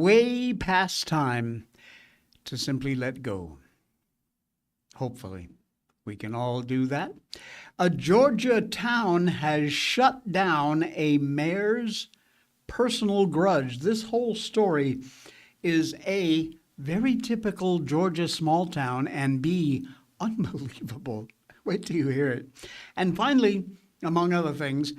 way past time to simply let go. Hopefully, we can all do that. A Georgia town has shut down a mayor's personal grudge. This whole story is A, very typical Georgia small town, and B, unbelievable. Wait till you hear it. And finally, among other things,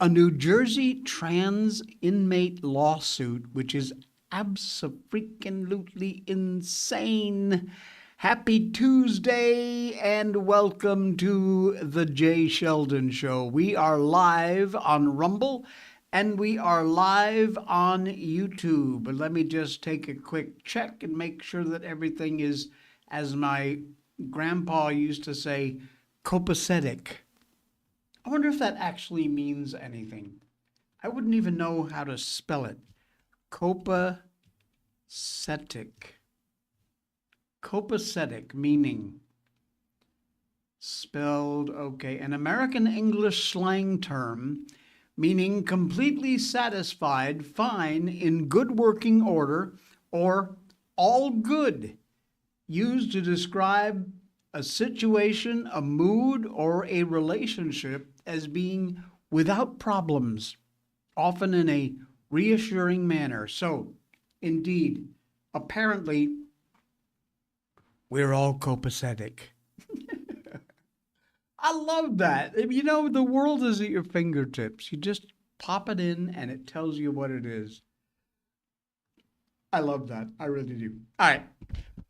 a New Jersey trans inmate lawsuit, which is abso-freaking-lutely insane. Happy Tuesday and welcome to the Jay Sheldon Show. We are live on Rumble and we are live on YouTube. But let me just take a quick check and make sure that everything is, as my grandpa used to say, copacetic. I wonder if that actually means anything. I wouldn't even know how to spell it. Copacetic. Copacetic, meaning spelled okay. An American English slang term meaning completely satisfied, fine, in good working order, or all good, used to describe a situation, a mood, or a relationship as being without problems, often in a reassuring manner. So, indeed, apparently, we're all copacetic. I love that. You know, the world is at your fingertips. You just pop it in and it tells you what it is. I love that. I really do. All right.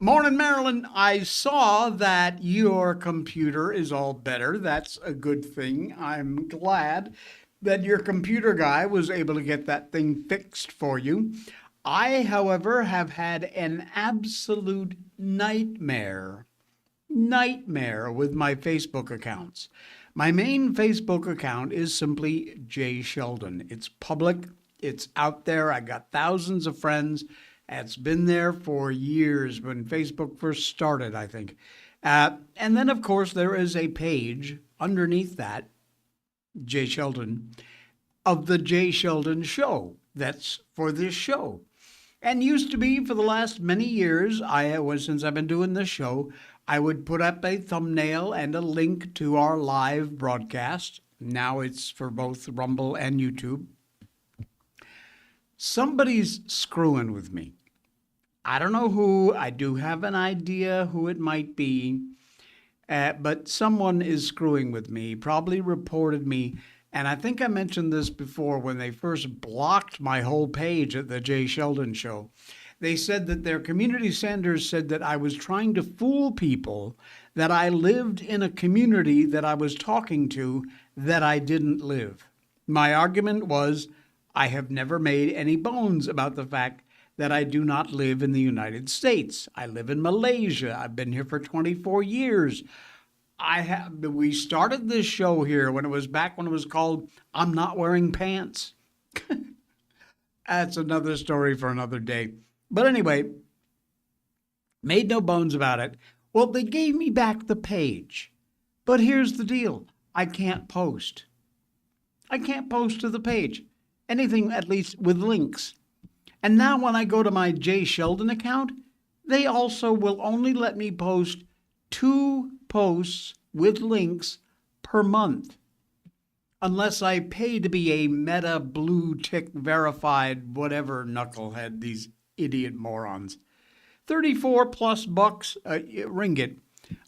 Morning, Marilyn. I saw that your computer is all better. That's a good thing. I'm glad that your computer guy was able to get that thing fixed for you. I, however, have had an absolute nightmare with my Facebook accounts. My main Facebook account is simply Jay Sheldon. It's public. It's out there. I got thousands of friends. It's been there for years when Facebook first started, I think. And then, of course, there is a page underneath that, Jay Sheldon, of the Jay Sheldon Show. That's for this show. And used to be for the last many years, since I've been doing this show, I would put up a thumbnail and a link to our live broadcast. Now it's for both Rumble and YouTube. Somebody's screwing with me. I don't know who. I do have an idea who it might be. But someone is screwing with me, probably reported me. And I think I mentioned this before when they first blocked my whole page at the Jay Sheldon Show. They said that their community senders said that I was trying to fool people, that I lived in a community that I was talking to that I didn't live. My argument was, I have never made any bones about the fact that I do not live in the United States. I live in Malaysia. I've been here for 24 years. We started this show here when it was called I'm Not Wearing Pants. That's another story for another day. But anyway, made no bones about it. Well, they gave me back the page. But here's the deal. I can't post. I can't post to the page. Anything, at least, with links. And now when I go to my Jay Sheldon account, they also will only let me post 2 posts with links per month. Unless I pay to be a Meta blue tick verified whatever knucklehead, these idiot morons. 34 plus bucks, ringgit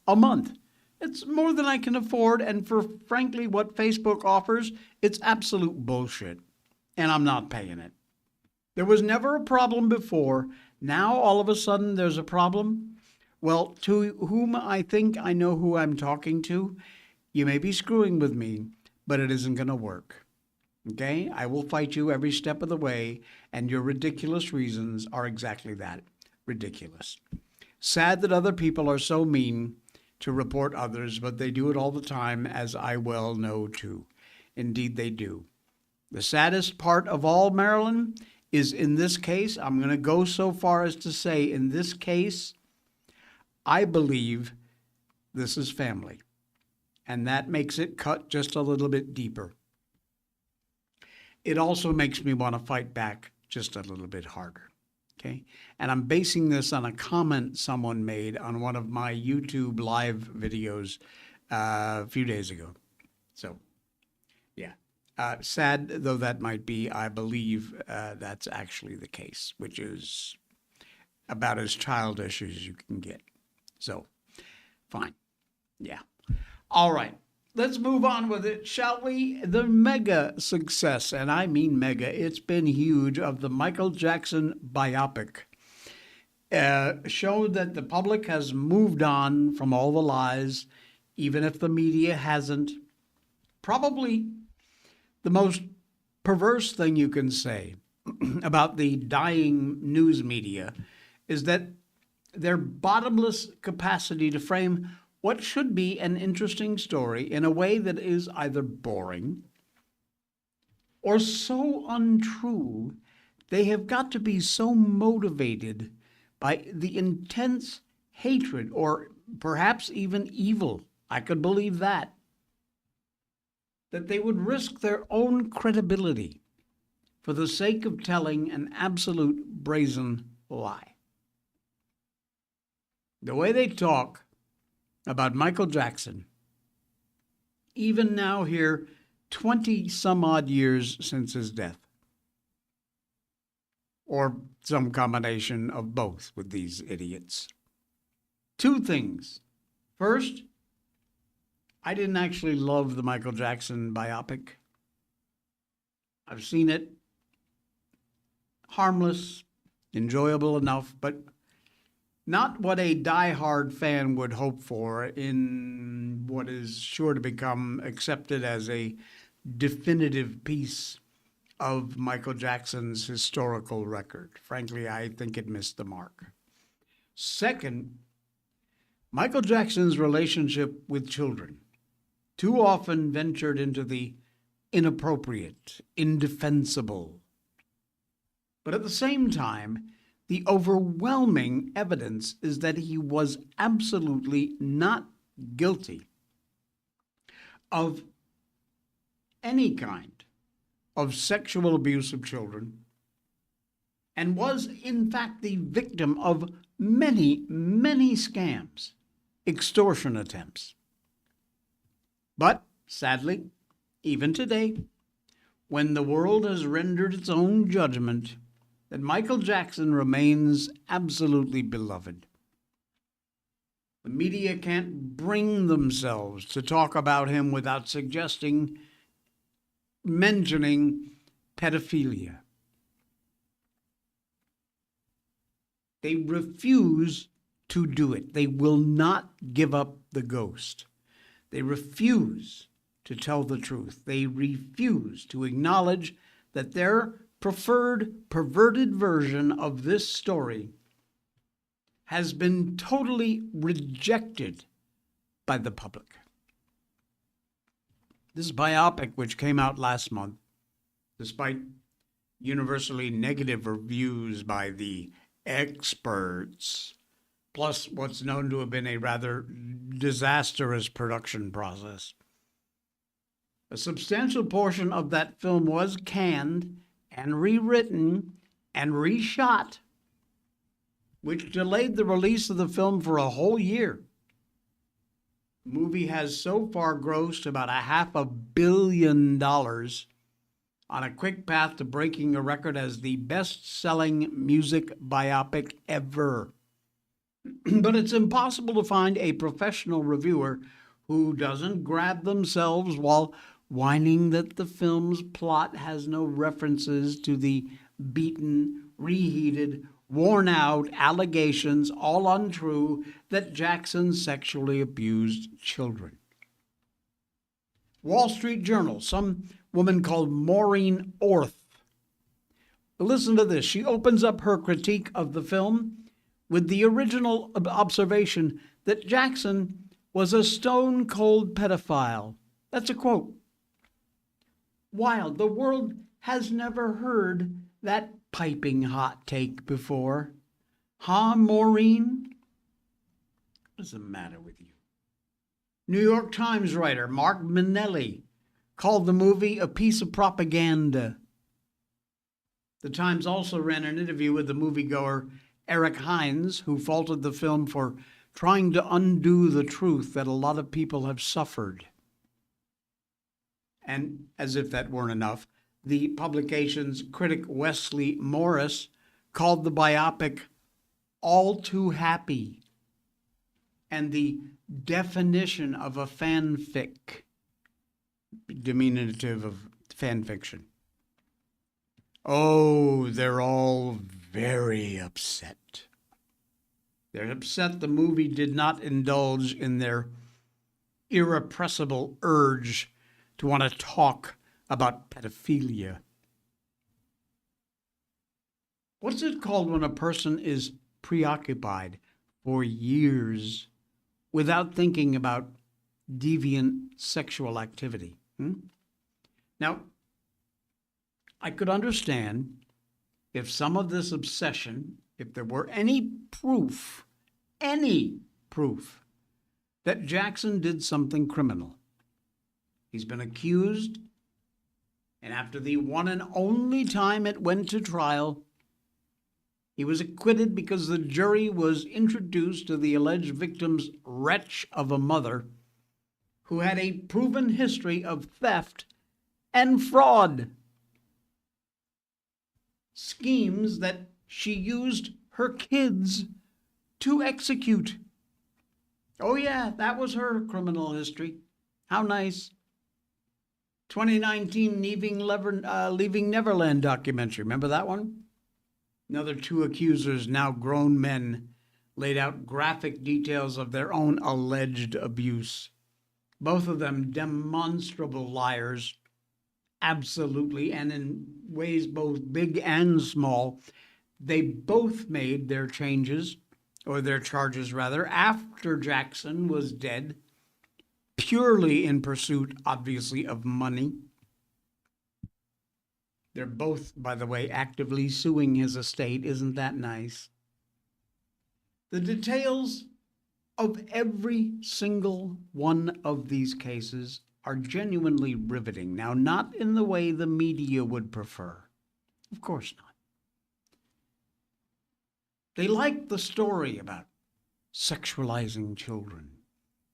a month. It's more than I can afford, and for frankly what Facebook offers, it's absolute bullshit. And I'm not paying it. There was never a problem before. Now all of a sudden there's a problem. Well, to whom I think I know who I'm talking to, you may be screwing with me, but it isn't going to work. Okay? I will fight you every step of the way, and your ridiculous reasons are exactly that, ridiculous. Sad that other people are so mean to report others, but they do it all the time, as I well know too. Indeed, they do. The saddest part of all, Marilyn, is in this case, I'm going to go so far as to say, in this case, I believe this is family. And that makes it cut just a little bit deeper. It also makes me want to fight back just a little bit harder. Okay. And I'm basing this on a comment someone made on one of my YouTube live videos a few days ago. So, yeah. Sad though that might be, I believe that's actually the case, which is about as childish as you can get. So, fine. Yeah. All right. Let's move on with it, shall we? The mega success, and I mean mega, it's been huge, of the Michael Jackson biopic showed that the public has moved on from all the lies, even if the media hasn't. Probably the most perverse thing you can say about the dying news media is that their bottomless capacity to frame what should be an interesting story in a way that is either boring or so untrue, they have got to be so motivated by the intense hatred or perhaps even evil, I could believe that they would risk their own credibility for the sake of telling an absolute brazen lie. The way they talk about Michael Jackson, even now here, 20 some odd years since his death, or some combination of both with these idiots. Two things. First, I didn't actually love the Michael Jackson biopic. I've seen it. Harmless, enjoyable enough, but not what a diehard fan would hope for in what is sure to become accepted as a definitive piece of Michael Jackson's historical record. Frankly, I think it missed the mark. Second, Michael Jackson's relationship with children too often ventured into the inappropriate, indefensible. But at the same time, the overwhelming evidence is that he was absolutely not guilty of any kind of sexual abuse of children and was, in fact, the victim of many, many scams, extortion attempts. But, sadly, even today, when the world has rendered its own judgment, that Michael Jackson remains absolutely beloved. The media can't bring themselves to talk about him without mentioning pedophilia. They refuse to do it. They will not give up the ghost. They refuse to tell the truth. They refuse to acknowledge that their preferred, perverted version of this story has been totally rejected by the public. This biopic, which came out last month, despite universally negative reviews by the experts, plus what's known to have been a rather disastrous production process. A substantial portion of that film was canned and rewritten and reshot, which delayed the release of the film for a whole year. The movie has so far grossed about $500 million on a quick path to breaking a record as the best-selling music biopic ever. But it's impossible to find a professional reviewer who doesn't grab themselves while whining that the film's plot has no references to the beaten, reheated, worn-out allegations, all untrue, that Jackson sexually abused children. Wall Street Journal, some woman called Maureen Orth. Listen to this. She opens up her critique of the film with the original observation that Jackson was a stone-cold pedophile. That's a quote. Wild. The world has never heard that piping hot take before. Huh, Maureen? What's the matter with you? New York Times writer Mark Minnelli called the movie a piece of propaganda. The Times also ran an interview with the moviegoer Eric Hines, who faulted the film for trying to undo the truth that a lot of people have suffered. And as if that weren't enough, the publication's critic Wesley Morris called the biopic all too happy and the definition of a fanfic, diminutive of fan fiction. Oh, they're all very upset. They're upset the movie did not indulge in their irrepressible urge to want to talk about pedophilia. What's it called when a person is preoccupied for years without thinking about deviant sexual activity? Now, I could understand if some of this obsession, if there were any proof that Jackson did something criminal. He's been accused, and after the one and only time it went to trial, he was acquitted because the jury was introduced to the alleged victim's wretch of a mother who had a proven history of theft and fraud. Schemes that she used her kids to execute. Oh yeah, that was her criminal history. How nice. 2019 Leaving Neverland documentary. Remember that one? Another two accusers, now grown men, laid out graphic details of their own alleged abuse. Both of them demonstrable liars. Absolutely, and in ways both big and small. They both made their changes, or their charges rather, after Jackson was dead, purely in pursuit, obviously, of money. They're both, by the way, actively suing his estate. Isn't that nice? The details of every single one of these cases are genuinely riveting. Now, not in the way the media would prefer. Of course not. They like the story about sexualizing children,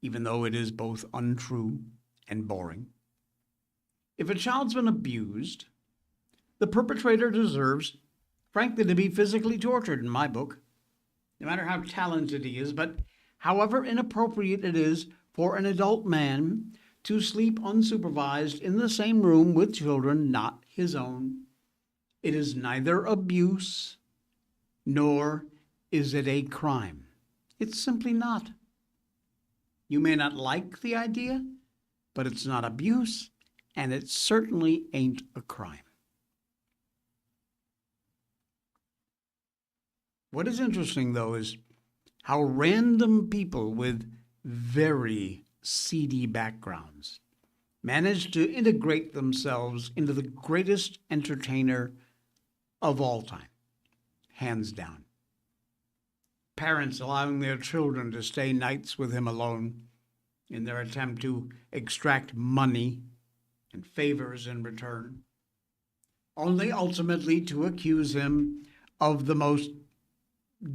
even though it is both untrue and boring. If a child's been abused, the perpetrator deserves, frankly, to be physically tortured, in my book, no matter how talented he is, but however inappropriate it is for an adult man to sleep unsupervised in the same room with children not his own. It is neither abuse nor is it a crime. It's simply not. You may not like the idea, but it's not abuse, and it certainly ain't a crime. What is interesting, though, is how random people with very seedy backgrounds manage to integrate themselves into the greatest entertainer of all time, hands down. Parents allowing their children to stay nights with him alone in their attempt to extract money and favors in return, only ultimately to accuse him of the most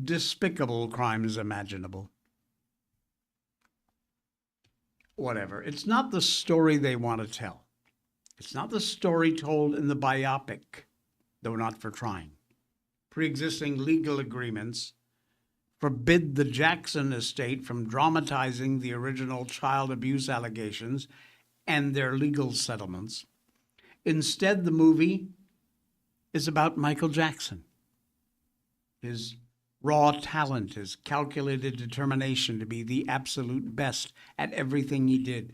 despicable crimes imaginable. Whatever. It's not the story they want to tell. It's not the story told in the biopic, though not for trying. Pre-existing legal agreements forbid the Jackson estate from dramatizing the original child abuse allegations and their legal settlements. Instead, the movie is about Michael Jackson, his raw talent, his calculated determination to be the absolute best at everything he did.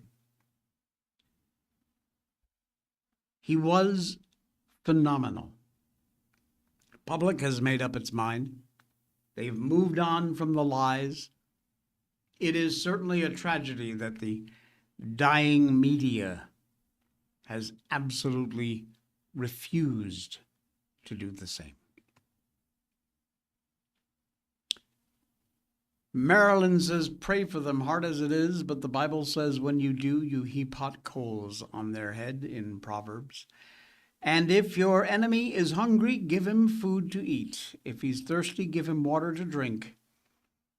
He was phenomenal. The public has made up its mind. They've moved on from the lies. It is certainly a tragedy that the dying media has absolutely refused to do the same. Marilyn says, pray for them, hard as it is, but the Bible says when you do, you heap hot coals on their head in Proverbs. And if your enemy is hungry, give him food to eat. If he's thirsty, give him water to drink.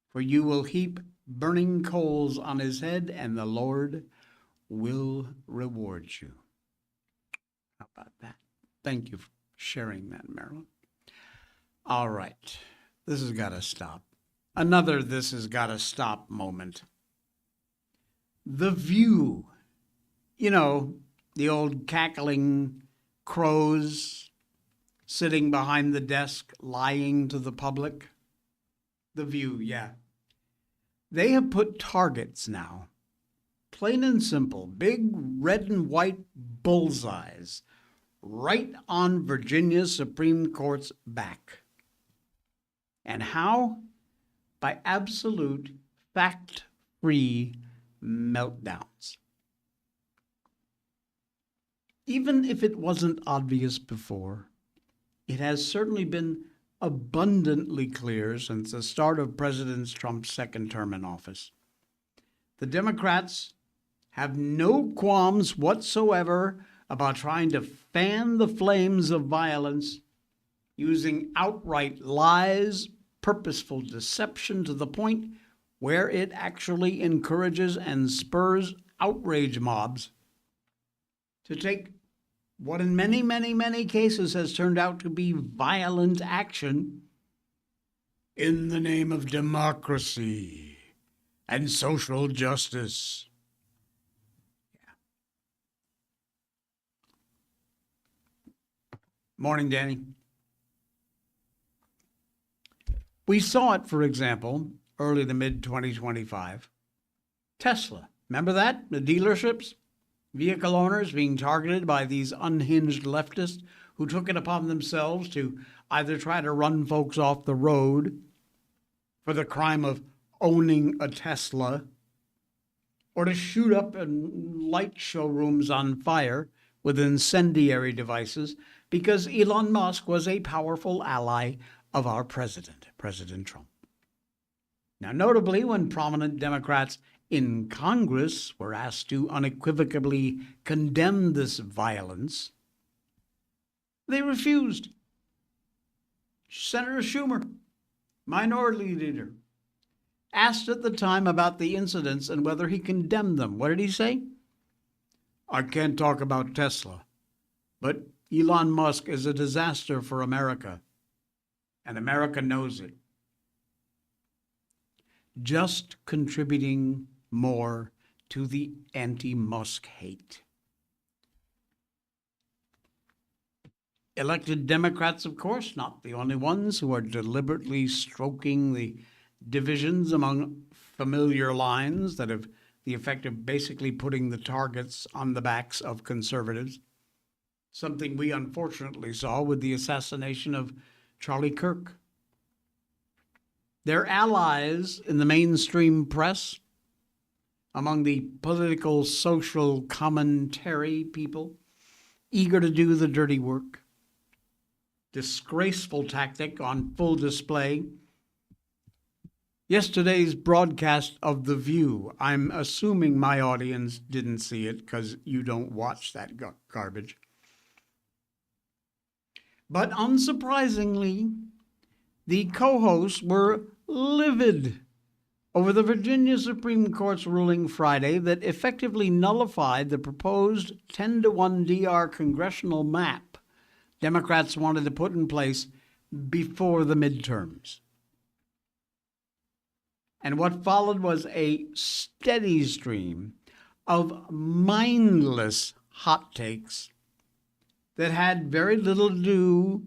For you will heap burning coals on his head, and the Lord will reward you. How about that? Thank you for sharing that, Marilyn. All right. This has got to stop. Another this has got to stop moment. The View. You know, the old cackling crows sitting behind the desk, lying to the public. The View, yeah. They have put targets now, plain and simple, big red and white bullseyes, right on Virginia's Supreme Court's back. And how? By absolute fact-free meltdowns. Even if it wasn't obvious before, it has certainly been abundantly clear since the start of President Trump's second term in office. The Democrats have no qualms whatsoever about trying to fan the flames of violence using outright lies, purposeful deception to the point where it actually encourages and spurs outrage mobs to take what in many, many, many cases has turned out to be violent action in the name of democracy and social justice. Yeah. Morning, Danny. We saw it, for example, early to mid-2025. Tesla, remember that? The dealerships? Vehicle owners being targeted by these unhinged leftists who took it upon themselves to either try to run folks off the road for the crime of owning a Tesla, or to shoot up and light showrooms on fire with incendiary devices because Elon Musk was a powerful ally of our president, President Trump. Now, notably, when prominent Democrats in Congress were asked to unequivocally condemn this violence, they refused. Senator Schumer, minority leader, asked at the time about the incidents and whether he condemned them. What did he say? I can't talk about Tesla, but Elon Musk is a disaster for America, and America knows it. Just contributing more to the anti-Musk hate. Elected Democrats, of course, not the only ones who are deliberately stroking the divisions among familiar lines that have the effect of basically putting the targets on the backs of conservatives, something we unfortunately saw with the assassination of Charlie Kirk. Their allies in the mainstream press, among the political, social commentary people, eager to do the dirty work. Disgraceful tactic on full display. Yesterday's broadcast of The View, I'm assuming my audience didn't see it because you don't watch that garbage. But unsurprisingly, the co-hosts were livid over the Virginia Supreme Court's ruling Friday that effectively nullified the proposed 10-to-1 DR congressional map Democrats wanted to put in place before the midterms. And what followed was a steady stream of mindless hot takes that had very little to do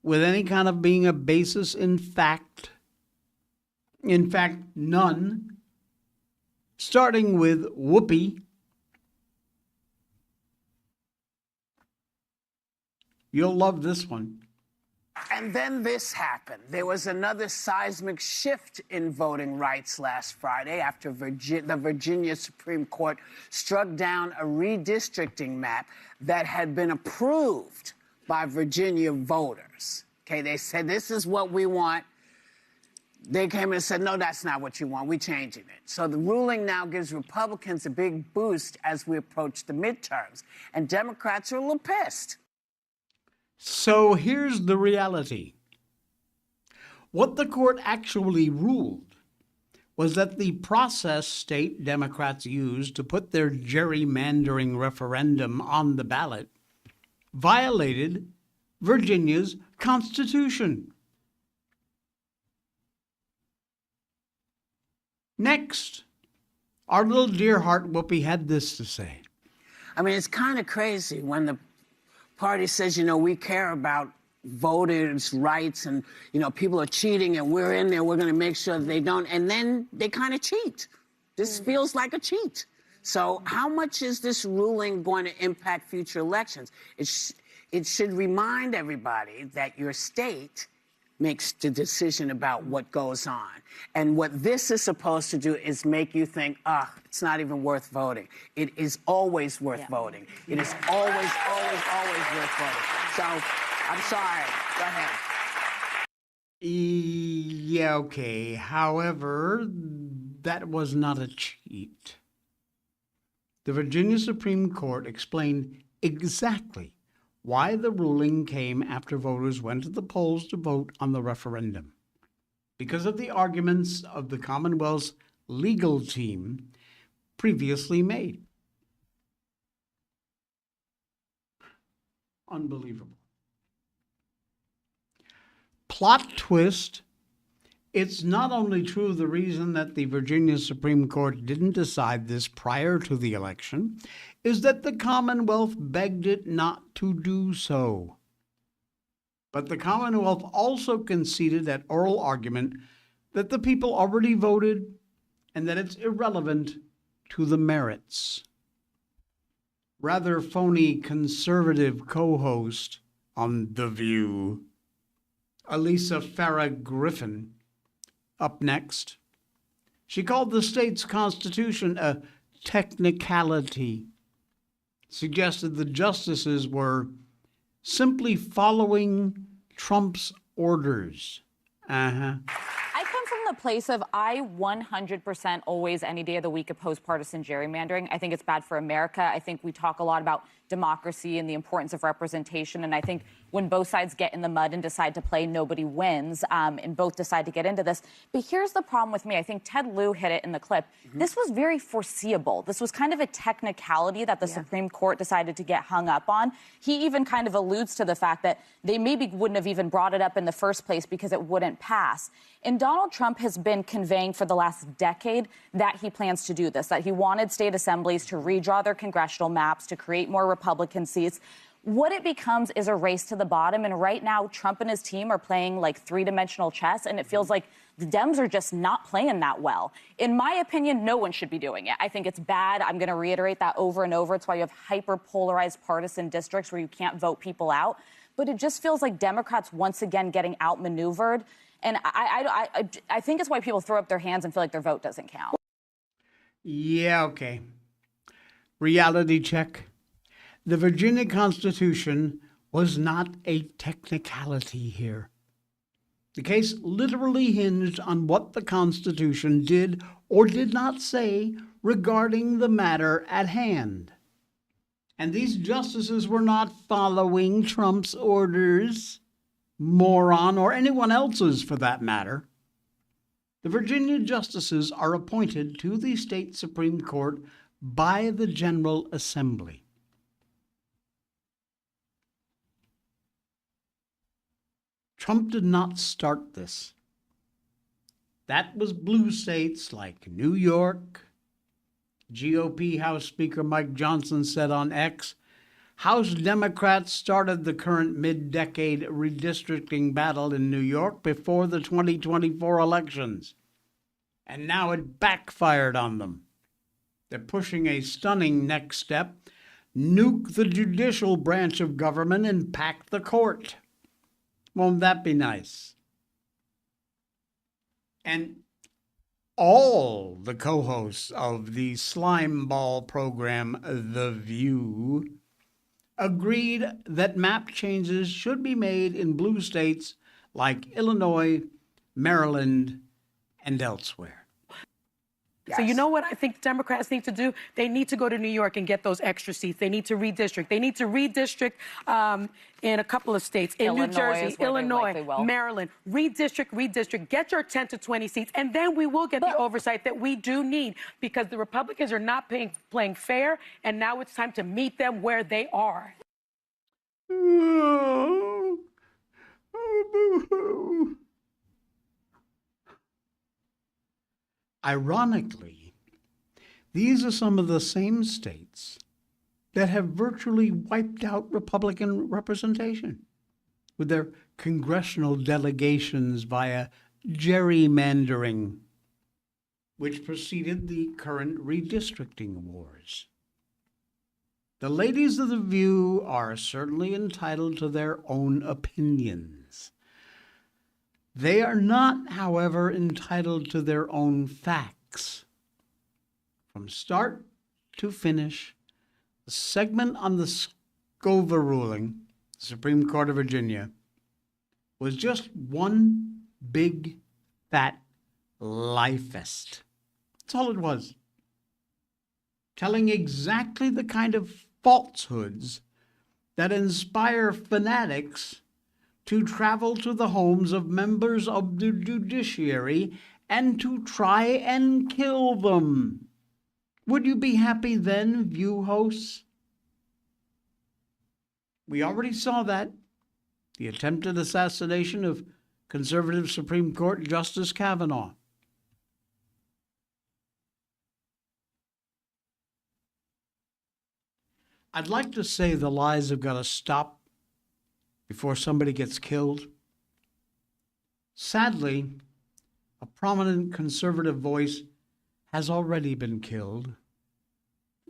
with any kind of being a basis in fact. In fact, none. Starting with Whoopi. You'll love this one. And then this happened. There was another seismic shift in voting rights last Friday after the Virginia Supreme Court struck down a redistricting map that had been approved by Virginia voters. Okay, they said, this is what we want. They came in and said, no, that's not what you want. We're changing it. So the ruling now gives Republicans a big boost as we approach the midterms. And Democrats are a little pissed. So here's the reality. What the court actually ruled was that the process state Democrats used to put their gerrymandering referendum on the ballot violated Virginia's Constitution. Next, our little dear heart Whoopi had this to say. I mean, it's kind of crazy when the party says, you know, we care about voters' rights and, you know, people are cheating and we're in there, we're going to make sure they don't. And then they kind of cheat. This feels like a cheat. So how much is this ruling going to impact future elections? It should remind everybody that your state makes the decision about what goes on. And what this is supposed to do is make you think, it's not even worth voting. It is always worth voting. It is always worth voting. So, I'm sorry. Go ahead. Yeah, okay. However, that was not a cheat. The Virginia Supreme Court explained exactly why the ruling came after voters went to the polls to vote on the referendum. Because of the arguments of the Commonwealth's legal team previously made. Unbelievable. Plot twist. It's not only true the reason that the Virginia Supreme Court didn't decide this prior to the election is that the Commonwealth begged it not to do so. But the Commonwealth also conceded at oral argument that the people already voted and that it's irrelevant to the merits. Rather phony conservative co-host on The View, Elisa Farrah Griffin, up next. She called the state's constitution a technicality, suggested the justices were simply following Trump's orders. I come from the place of I 100% always, any day of the week, oppose partisan gerrymandering. I think it's bad for America. I think we talk a lot about democracy and the importance of representation. And I think when both sides get in the mud and decide to play, nobody wins, and both decide to get into this. But here's the problem with me. I think Ted Lieu hit it in the clip. This was very foreseeable. This was kind of a technicality that the Supreme Court decided to get hung up on. He even kind of alludes to the fact that they maybe wouldn't have even brought it up in the first place because it wouldn't pass. And Donald Trump has been conveying for the last decade that he plans to do this, that he wanted state assemblies to redraw their congressional maps, to create more Republican seats. What it becomes is a race to the bottom. And right now, Trump and his team are playing like three-dimensional chess. And it feels like the Dems are just not playing that well. In my opinion, no one should be doing it. I think it's bad. I'm going to reiterate that over and over. It's why you have hyper-polarized partisan districts where you can't vote people out. But it just feels like Democrats once again getting outmaneuvered. And I think it's why people throw up their hands and feel like their vote doesn't count. Yeah, okay. Reality check. The Virginia Constitution was not a technicality here. The case literally hinged on what the Constitution did or did not say regarding the matter at hand. And these justices were not following Trump's orders, moron, or anyone else's for that matter. The Virginia justices are appointed to the state Supreme Court by the General Assembly. Trump did not start this. That was blue states like New York. GOP House Speaker Mike Johnson said on X, House Democrats started the current mid-decade redistricting battle in New York before the 2024 elections. And now it backfired on them. They're pushing a stunning next step, nuke the judicial branch of government and pack the court. Won't that be nice? And all the co-hosts of the slime ball program, The View, agreed that map changes should be made in blue states like Illinois, Maryland, and elsewhere. Yes. So you know what I think Democrats need to do? They need to go to New York and get those extra seats. They need to redistrict. They need to redistrict in a couple of states, in Illinois New Jersey, is where they Illinois, likely will. Maryland. Redistrict. Get your 10 to 20 seats, and then we will get the oversight that we do need, because the Republicans are not playing fair, and now it's time to meet them where they are. Oh, boo-hoo. Ironically, these are some of the same states that have virtually wiped out Republican representation with their congressional delegations via gerrymandering, which preceded the current redistricting wars. The ladies of the View are certainly entitled to their own opinions. They are not, however, entitled to their own facts. From start to finish, the segment on the Scova ruling, the Supreme Court of Virginia, was just one big, fat lie fest. That's all it was. Telling exactly the kind of falsehoods that inspire fanatics to travel to the homes of members of the judiciary and to try and kill them. Would you be happy then, View hosts? We already saw that. The attempted assassination of conservative Supreme Court Justice Kavanaugh. I'd like to say the lies have got to stop before somebody gets killed. Sadly, a prominent conservative voice has already been killed.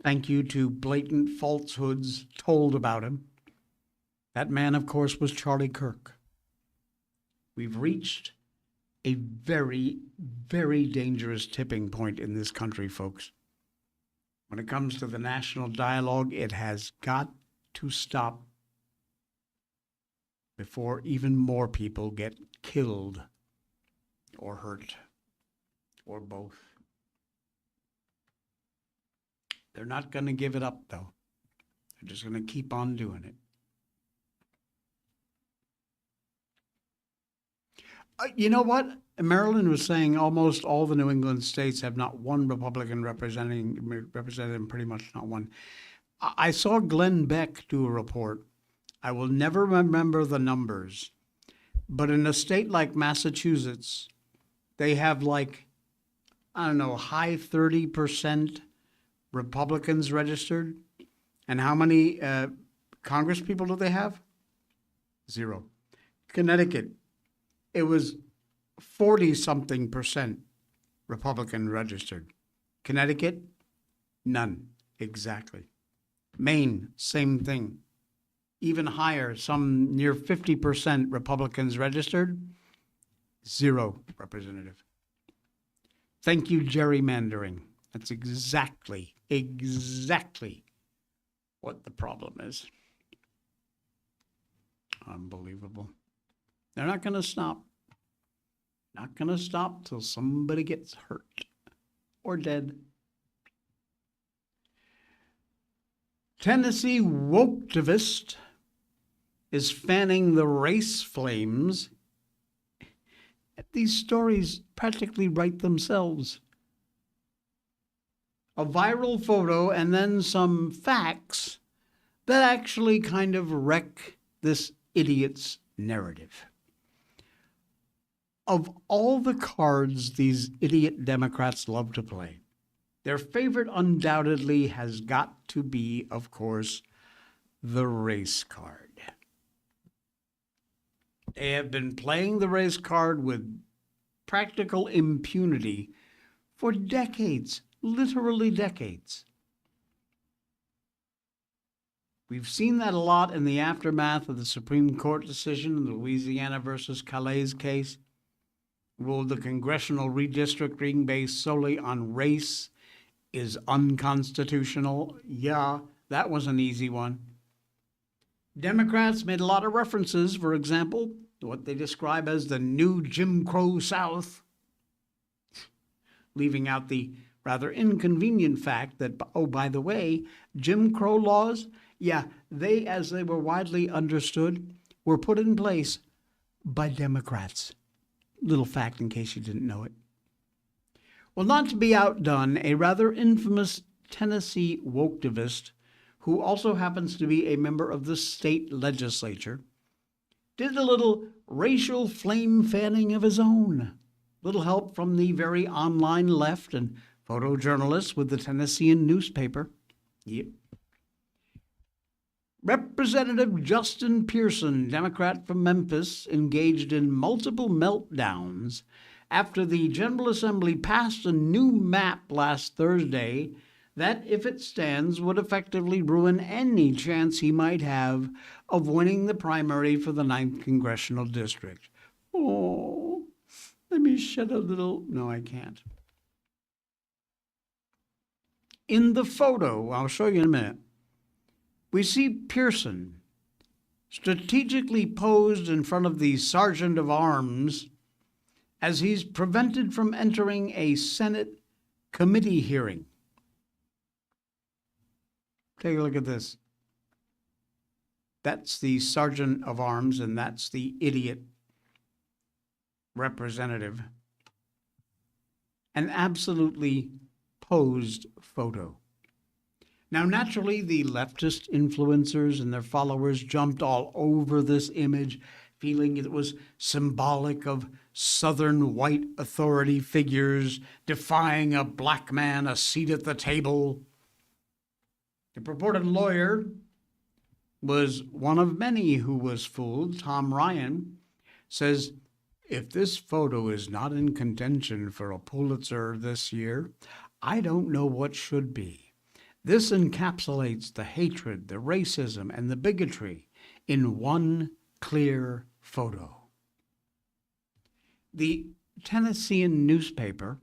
Thank you to blatant falsehoods told about him. That man, of course, was Charlie Kirk. We've reached a very, very dangerous tipping point in this country, folks. When it comes to the national dialogue, it has got to stop before even more people get killed or hurt or both. They're not going to give it up, though. They're just going to keep on doing it. You know what? Maryland was saying almost all the New England states have not one Republican represented, pretty much not one. I saw Glenn Beck do a report. I will never remember the numbers, but in a state like Massachusetts, they have high 30% Republicans registered. And how many Congress people do they have? 0. Connecticut, it was 40-something% Republican registered. Connecticut, none, exactly. Maine, same thing. Even higher, some near 50% Republicans registered, 0 representative. Thank you, gerrymandering. That's exactly what the problem is. Unbelievable. They're not going to stop. Not going to stop till somebody gets hurt or dead. Tennessee woketivist is fanning the race flames. These stories practically write themselves. A viral photo and then some facts that actually kind of wreck this idiot's narrative. Of all the cards these idiot Democrats love to play, their favorite undoubtedly has got to be, of course, the race card. They have been playing the race card with practical impunity for decades, literally decades. We've seen that a lot in the aftermath of the Supreme Court decision in the Louisiana versus Calais case. Ruled the congressional redistricting based solely on race is unconstitutional. Yeah, that was an easy one. Democrats made a lot of references, for example, to what they describe as the new Jim Crow South, leaving out the rather inconvenient fact that, oh, by the way, Jim Crow laws, yeah, they, as they were widely understood, were put in place by Democrats. Little fact in case you didn't know it. Well, not to be outdone, a rather infamous Tennessee woketivist, who also happens to be a member of the state legislature, did a little racial flame fanning of his own. Little help from the very online left and photojournalists with the Tennessean newspaper. Yep. Representative Justin Pearson, Democrat from Memphis, engaged in multiple meltdowns after the General Assembly passed a new map last Thursday that, if it stands, would effectively ruin any chance he might have of winning the primary for the 9th Congressional District. Oh, let me shed a little... No, I can't. In the photo, I'll show you in a minute, we see Pearson strategically posed in front of the Sergeant of Arms as he's prevented from entering a Senate committee hearing. Take a look at this. That's the Sergeant of Arms, and that's the idiot representative. An absolutely posed photo. Now, naturally, the leftist influencers and their followers jumped all over this image, feeling it was symbolic of Southern white authority figures defying a black man a seat at the table. The purported lawyer was one of many who was fooled. Tom Ryan says, if this photo is not in contention for a Pulitzer this year, I don't know what should be. This encapsulates the hatred, the racism, and the bigotry in one clear photo. The Tennessean newspaper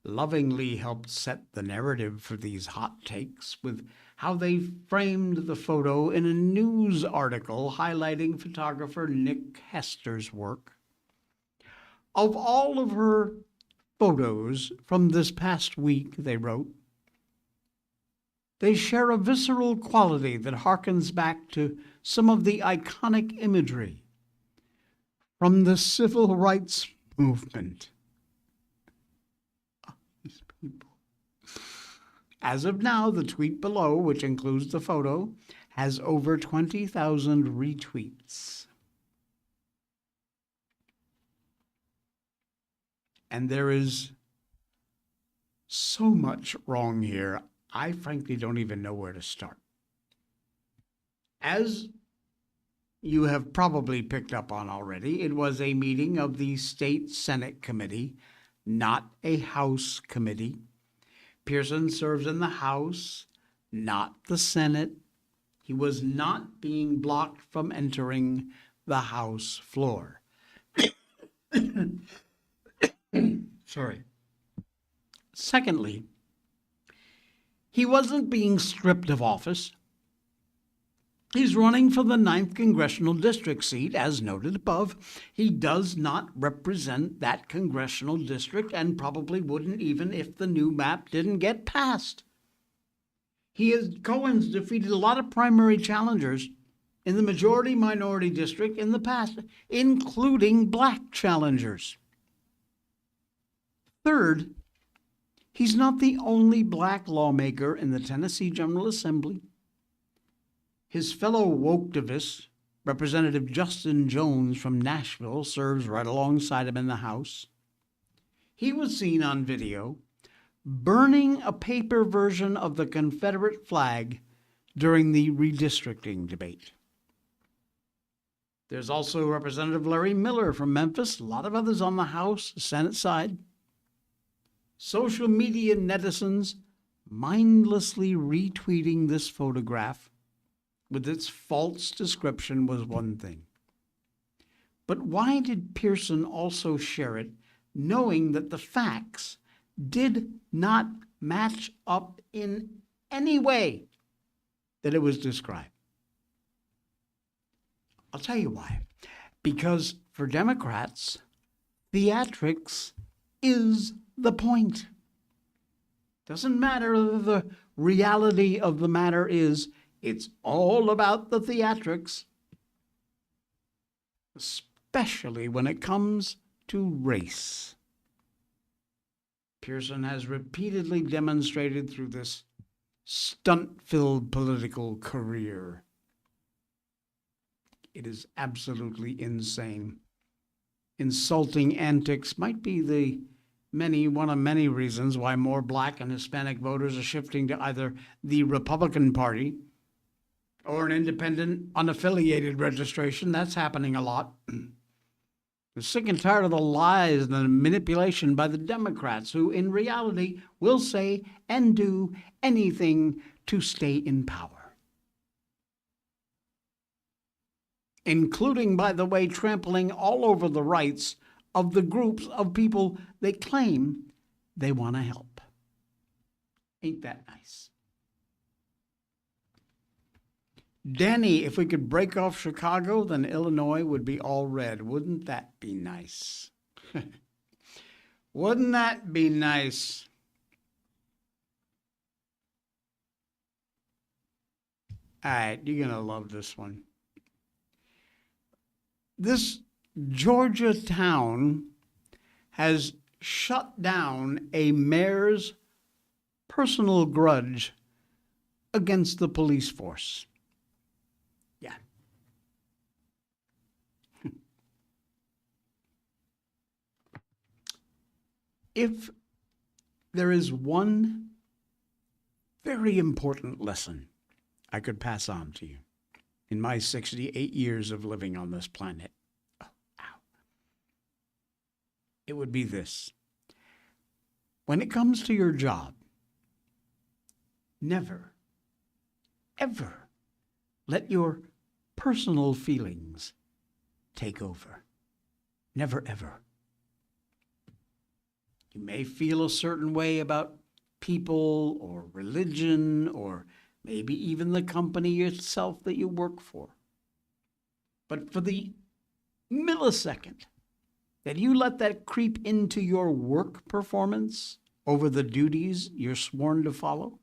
lovingly helped set the narrative for these hot takes with how they framed the photo in a news article highlighting photographer Nick Hester's work. Of all of her photos from this past week, they wrote, they share a visceral quality that harkens back to some of the iconic imagery from the civil rights movement. These people. As of now, the tweet below, which includes the photo, has over 20,000 retweets. And there is so much wrong here. I frankly don't even know where to start. As you have probably picked up on already, it was a meeting of the State Senate Committee, not a House committee. Pearson serves in the House, not the Senate. He was not being blocked from entering the House floor. Sorry. Secondly, he wasn't being stripped of office. He's running for the 9th Congressional District seat, as noted above. He does not represent that congressional district and probably wouldn't even if the new map didn't get passed. Cohen's defeated a lot of primary challengers in the majority-minority district in the past, including black challengers. Third, he's not the only black lawmaker in the Tennessee General Assembly. His fellow woketivist, Representative Justin Jones from Nashville, serves right alongside him in the House. He was seen on video burning a paper version of the Confederate flag during the redistricting debate. There's also Representative Larry Miller from Memphis, a lot of others on the House, Senate side. Social media netizens mindlessly retweeting this photograph with its false description was one thing. But why did Pearson also share it, knowing that the facts did not match up in any way that it was described? I'll tell you why. Because for Democrats, theatrics is the point. Doesn't matter the reality of the matter is, it's all about the theatrics, especially when it comes to race. Pearson has repeatedly demonstrated through this stunt-filled political career. It is absolutely insane. Insulting antics might be one of many reasons why more Black and Hispanic voters are shifting to either the Republican Party or an independent, unaffiliated registration. That's happening a lot. They're sick and tired of the lies and the manipulation by the Democrats, who in reality will say and do anything to stay in power. Including, by the way, trampling all over the rights of the groups of people they claim they want to help. Ain't that nice? Danny, if we could break off Chicago, then Illinois would be all red. Wouldn't that be nice? Wouldn't that be nice? All right, you're going to love this one. This Georgia town has shut down a mayor's personal grudge against the police force. Yeah. If there is one very important lesson I could pass on to you in my 68 years of living on this planet, it would be this. When it comes to your job, never, ever let your personal feelings take over. Never, ever. You may feel a certain way about people or religion or maybe even the company itself that you work for. But for the millisecond that you let that creep into your work performance over the duties you're sworn to follow,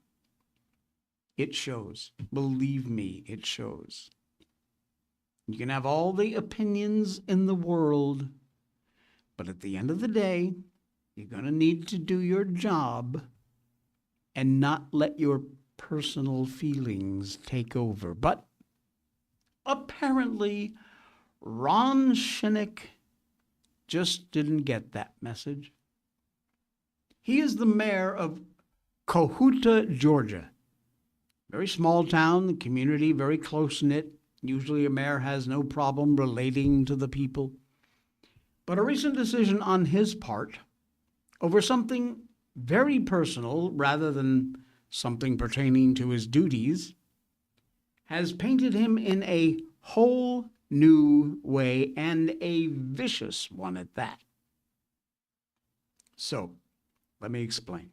it shows. Believe me, it shows. You can have all the opinions in the world, but at the end of the day, you're going to need to do your job and not let your personal feelings take over. But apparently, Ron Shinnick just didn't get that message. He is the mayor of Cohutta, Georgia. Very small town, the community very close-knit. Usually a mayor has no problem relating to the people. But a recent decision on his part over something very personal rather than something pertaining to his duties has painted him in a whole new way, and a vicious one at that. So, let me explain.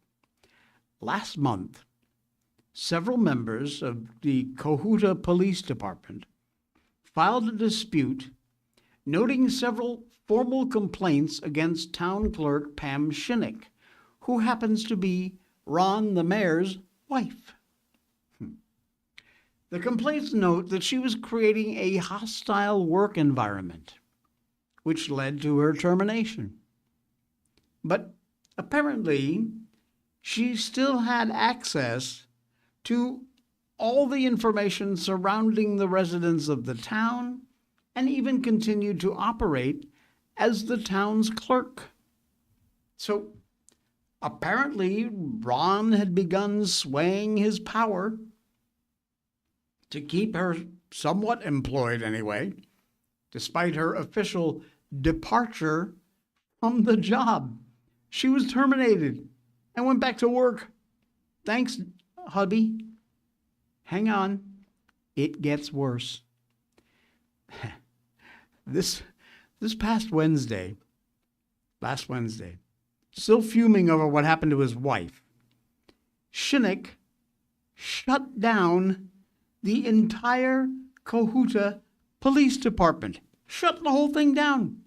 Last month, several members of the Cohutta Police Department filed a dispute noting several formal complaints against Town Clerk Pam Shinnick, who happens to be Ron the mayor's wife. The complaints note that she was creating a hostile work environment, which led to her termination. But apparently, she still had access to all the information surrounding the residents of the town and even continued to operate as the town's clerk. So apparently, Ron had begun swaying his power to keep her somewhat employed anyway, despite her official departure from the job. She was terminated and went back to work. Thanks, hubby. Hang on. It gets worse. This past Wednesday, last Wednesday, still fuming over what happened to his wife, Shinnick shut down the entire Cohutta Police Department. Shut the whole thing down.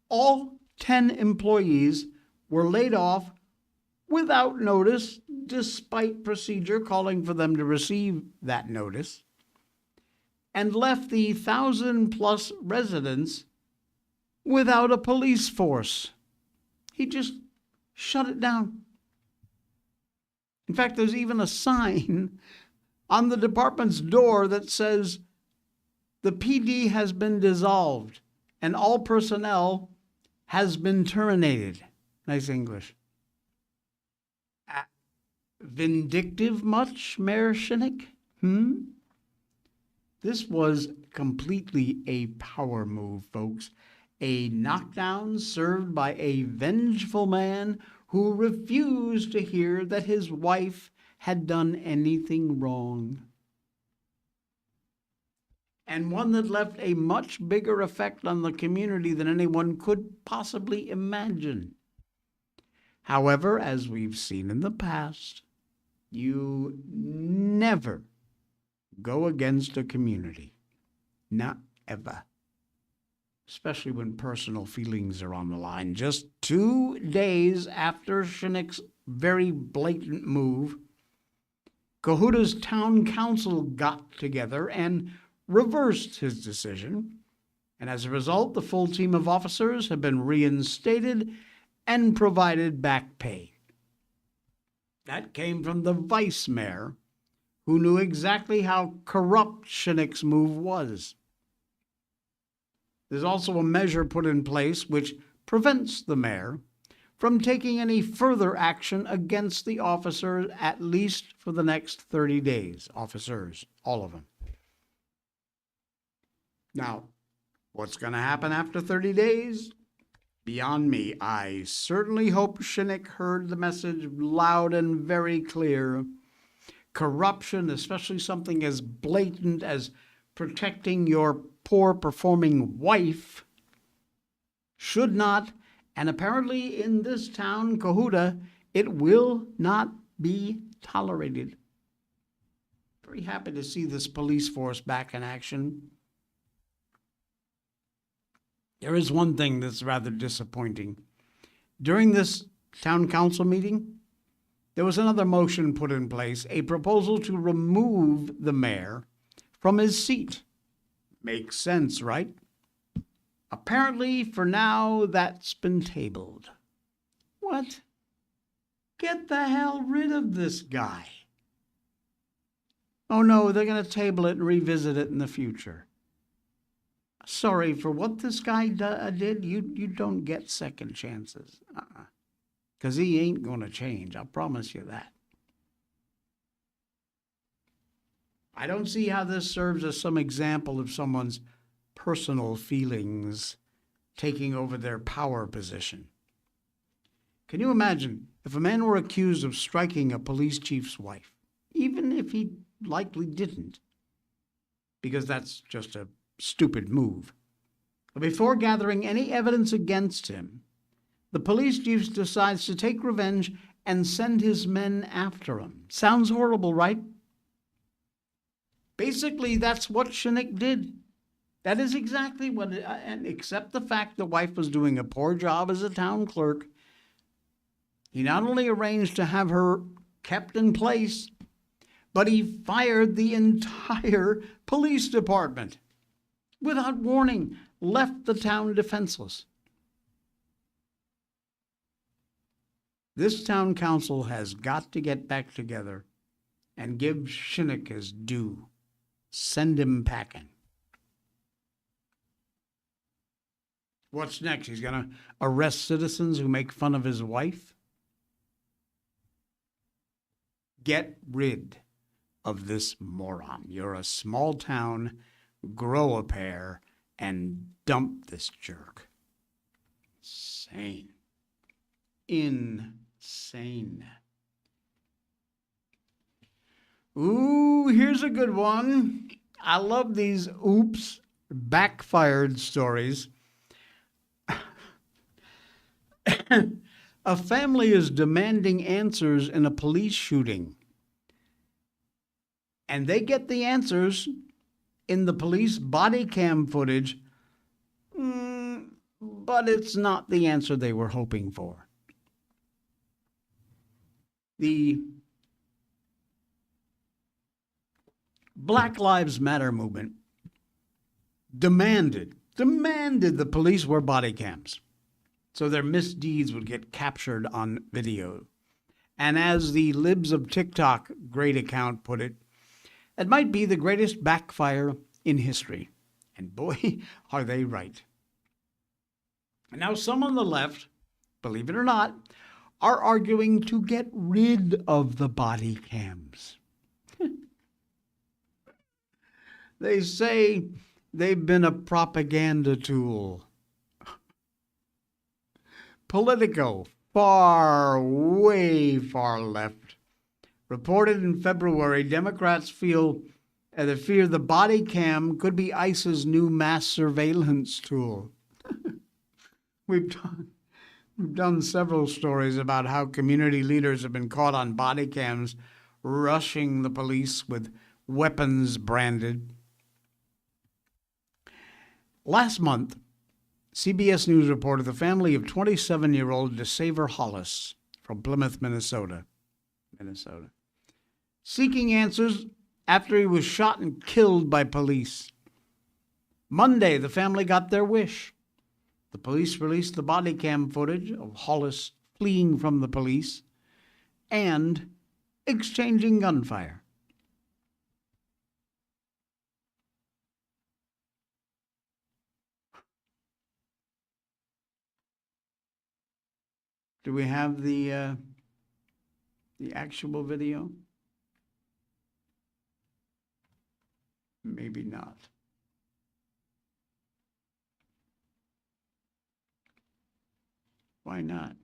All 10 employees were laid off without notice, despite procedure calling for them to receive that notice, and left the 1,000+ residents without a police force. He just shut it down. In fact, there's even a sign on the department's door that says the PD has been dissolved and all personnel has been terminated. Nice English. Vindictive much, Mayor Shinnick? This was completely a power move, folks. A knockdown served by a vengeful man who refused to hear that his wife had done anything wrong. And one that left a much bigger effect on the community than anyone could possibly imagine. However, as we've seen in the past, you never go against a community. Not ever. Especially when personal feelings are on the line. Just 2 days after Shinnick's very blatant move, Cohuta's town council got together and reversed his decision. And as a result, the full team of officers have been reinstated and provided back pay. That came from the vice mayor, who knew exactly how corrupt Shinnick's move was. There's also a measure put in place which prevents the mayor from taking any further action against the officers, at least for the next 30 days. Officers, all of them. Now, what's going to happen after 30 days? Beyond me. I certainly hope Shinnick heard the message loud and very clear. Corruption, especially something as blatant as protecting your poor performing wife, should not, and apparently in this town, Cohuta, it will not be tolerated. Very happy to see this police force back in action. There is one thing that's rather disappointing. During this town council meeting, there was another motion put in place, a proposal to remove the mayor from his seat. Makes sense, right? Apparently, for now, that's been tabled. What? Get the hell rid of this guy. Oh no, they're going to table it and revisit it in the future. Sorry, for what this guy did, you don't get second chances. Because he ain't going to change, I'll promise you that. I don't see how this serves as some example of someone's personal feelings taking over their power position. Can you imagine if a man were accused of striking a police chief's wife, even if he likely didn't, because that's just a stupid move. But before gathering any evidence against him, the police chief decides to take revenge and send his men after him. Sounds horrible, right? Basically, that's what Shinnick did. That is exactly what, and except the fact the wife was doing a poor job as a town clerk, he not only arranged to have her kept in place, but he fired the entire police department. Without warning, left the town defenseless. This town council has got to get back together and give Shinnick his due. Send him packing. What's next? He's going to arrest citizens who make fun of his wife? Get rid of this moron. You're a small town. Grow a pair and dump this jerk. Insane. Insane. Ooh, here's a good one. I love these oops, backfired stories. A family is demanding answers in a police shooting. And they get the answers in the police body cam footage, but it's not the answer they were hoping for. The Black Lives Matter movement demanded the police wear body cams so their misdeeds would get captured on video. And as the Libs of TikTok great account put it, it might be the greatest backfire in history. And boy, are they right. And now some on the left, believe it or not, are arguing to get rid of the body cams. They say they've been a propaganda tool. Politico, way far left, reported in February Democrats fear the body cam could be ICE's new mass surveillance tool. We've done several stories about how community leaders have been caught on body cams rushing the police with weapons branded. Last month, CBS News reported the family of 27-year-old DeSaver Hollis from Plymouth, Minnesota, seeking answers after he was shot and killed by police. Monday, the family got their wish. The police released the body cam footage of Hollis fleeing from the police and exchanging gunfire. Do we have the actual video? Maybe not. Why not?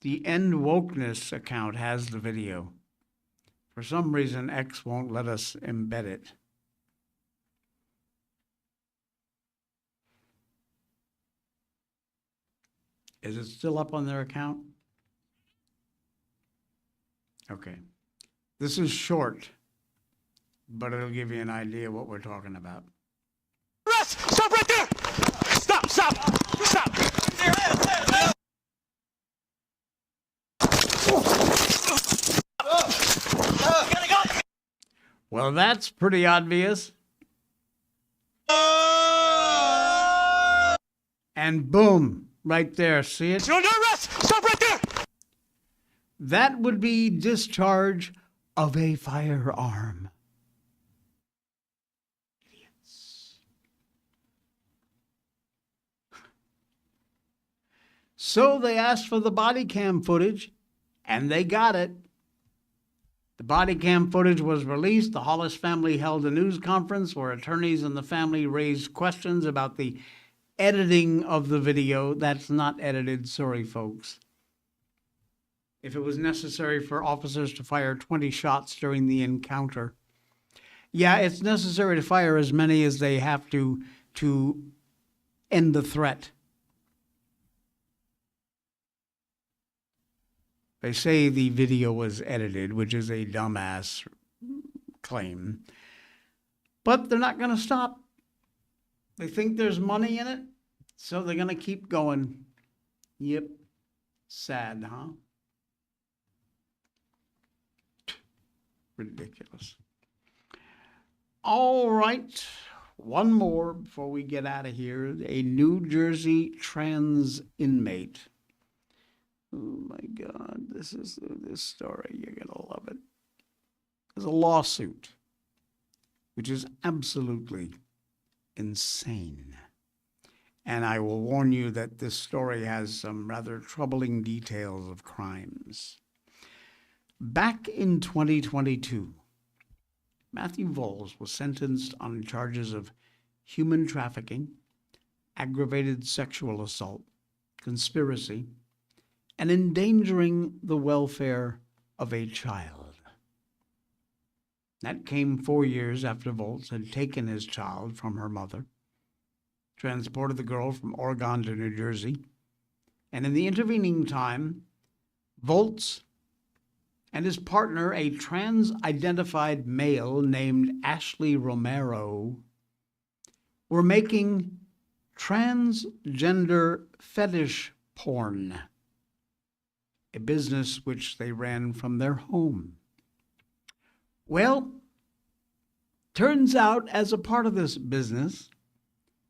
The End Wokeness account has the video. For some reason, X won't let us embed it. Is it still up on their account? Okay. This is short, but it'll give you an idea what we're talking about. Arrest! Stop right there! Stop! Stop! Stop! Well, that's pretty obvious. And boom, right there. See it? You're under arrest! Stop right there! That would be discharge of a firearm. Idiots. So they asked for the body cam footage, and they got it. The body cam footage was released. The Hollis family held a news conference where attorneys and the family raised questions about the editing of the video. That's not edited, sorry, folks. If it was necessary for officers to fire 20 shots during the encounter. Yeah, it's necessary to fire as many as they have to end the threat. They say the video was edited, which is a dumbass claim. But they're not going to stop. They think there's money in it, so they're going to keep going. Yep. Sad, huh? Ridiculous. All right. One more before we get out of here. A New Jersey trans inmate. Oh my God, this story, you're going to love it. There's a lawsuit, which is absolutely insane. And I will warn you that this story has some rather troubling details of crimes. Back in 2022, Matthew Voles was sentenced on charges of human trafficking, aggravated sexual assault, conspiracy, and endangering the welfare of a child. That came 4 years after Volz had taken his child from her mother, transported the girl from Oregon to New Jersey, and in the intervening time, Volz and his partner, a trans-identified male named Ashley Romero, were making transgender fetish porn, a business which they ran from their home. Well, turns out as a part of this business,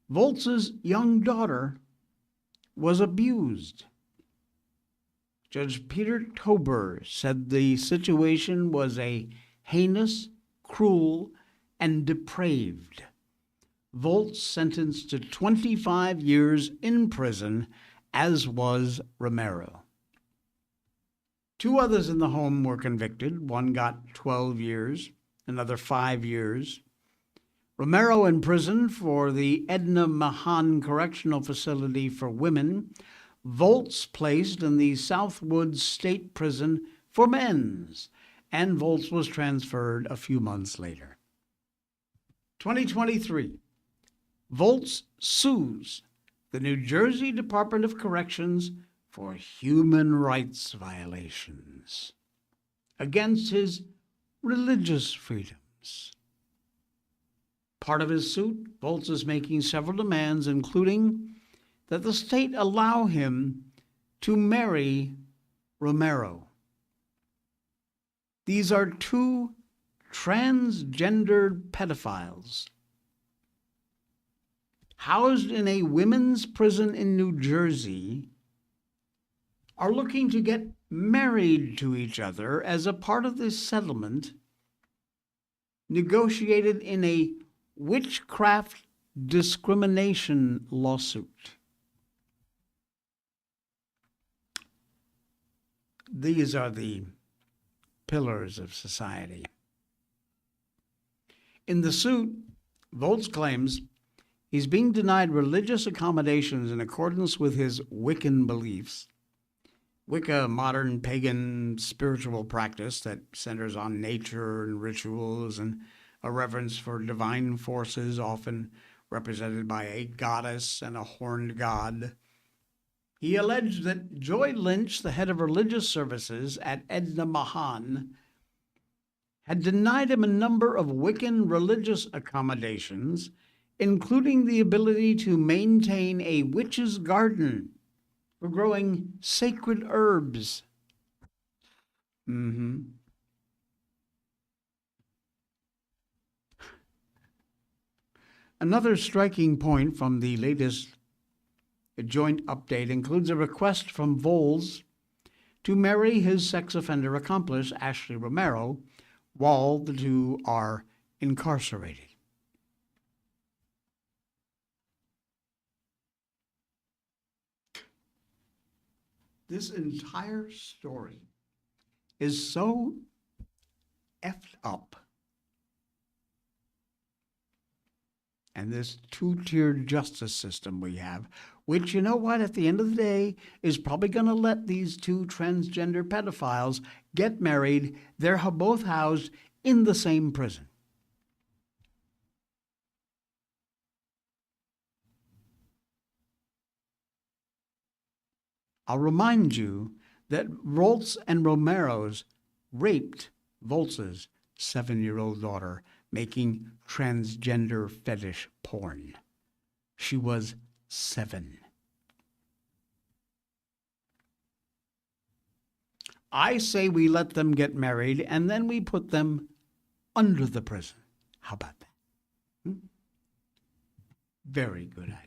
Volz's young daughter was abused. Judge Peter Tober said the situation was a heinous, cruel, and depraved. Volz sentenced to 25 years in prison, as was Romero. 2 others in the home were convicted. One got 12 years, another 5 years. Romero in prison for the Edna Mahan Correctional Facility for Women. Volz placed in the Southwoods State Prison for men's, and Volz was transferred a few months later. 2023, Volz sues the New Jersey Department of Corrections for human rights violations against his religious freedoms. Part of his suit, Volz is making several demands, including that the state allow him to marry Romero. These are 2 transgendered pedophiles housed in a women's prison in New Jersey are looking to get married to each other as a part of this settlement negotiated in a witchcraft discrimination lawsuit. These are the pillars of society. In the suit, Volz claims he's being denied religious accommodations in accordance with his Wiccan beliefs. Wicca, a modern pagan spiritual practice that centers on nature and rituals and a reverence for divine forces, often represented by a goddess and a horned god. He alleged that Joy Lynch, the head of religious services at Edna Mahan, had denied him a number of Wiccan religious accommodations, including the ability to maintain a witch's garden for growing sacred herbs. Another striking point from the latest joint update includes a request from Volz to marry his sex offender accomplice, Ashley Romero, while the 2 are incarcerated. This entire story is so effed up. And this 2-tiered justice system we have, which, you know what, at the end of the day, is probably going to let these 2 transgender pedophiles get married. They're both housed in the same prison. I'll remind you that Volz and Romero's raped Volz's 7-year-old daughter, making transgender fetish porn. She was 7. I say we let them get married and then we put them under the prison. How about that? Very good idea.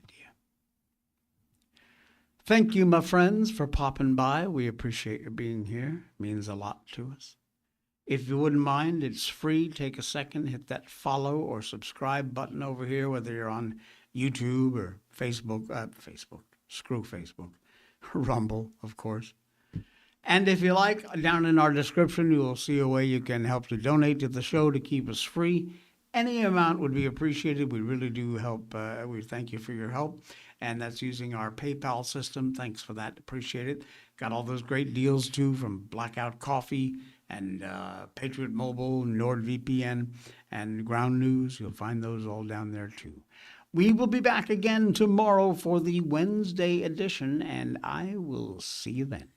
Thank you, my friends, for popping by. We appreciate you being here. It means a lot to us. If you wouldn't mind, it's free. Take a second, hit that follow or subscribe button over here, whether you're on YouTube or Facebook, screw Facebook, Rumble, of course. And if you like, down in our description, you will see a way you can help to donate to the show to keep us free. Any amount would be appreciated. We really do help. We thank you for your help. And that's using our PayPal system. Thanks for that. Appreciate it. Got all those great deals, too, from Blackout Coffee and Patriot Mobile, NordVPN, and Ground News. You'll find those all down there, too. We will be back again tomorrow for the Wednesday edition, and I will see you then.